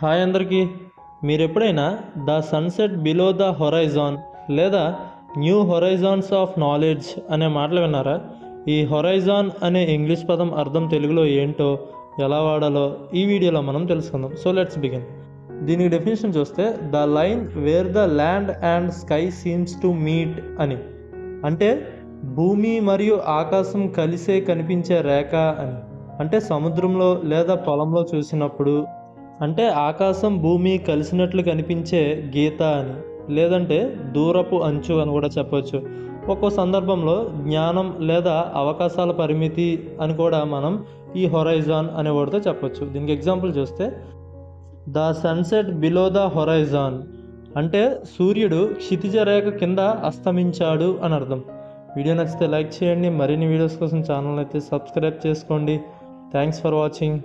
Hi అందరికీ. మీరు ఎప్పుడైనా the sunset below the horizon లేదా న్యూ హొరైజాన్స్ ఆఫ్ నాలెడ్జ్ అనే మాటలు విన్నారా? ఈ హొరైజాన్ అనే ఇంగ్లీష్ పదం అర్థం తెలుగులో ఏంటో, ఎలా వాడాలో ఈ వీడియోలో మనం తెలుసుకుందాం. So let's begin. దీనికి డెఫినేషన్ చూస్తే the line wear the land and sky seems to meet అని, అంటే భూమి మరియు ఆకాశం కలిసే కనిపించే రేఖ అని. అంటే సముద్రంలో లేదా పొలంలో చూసినప్పుడు, అంటే ఆకాశం భూమి కలిసినట్లు కనిపించే గీత అని, లేదంటే దూరపు అంచు అని కూడా చెప్పవచ్చు. ఒక్కో సందర్భంలో జ్ఞానం లేదా అవకాశాల పరిమితి అని కూడా మనం ఈ హొరైజాన్ అనే వర్డ్తో చెప్పొచ్చు. దీనికి ఎగ్జాంపుల్ చూస్తే the sunset below the horizon అంటే సూర్యుడు క్షితిజ రేఖ కింద అస్తమించాడు అని అర్థం. వీడియో నచ్చితే లైక్ చేయండి. మరిన్ని వీడియోస్ కోసం ఛానల్ అయితే సబ్స్క్రైబ్ చేసుకోండి. Thanks for watching.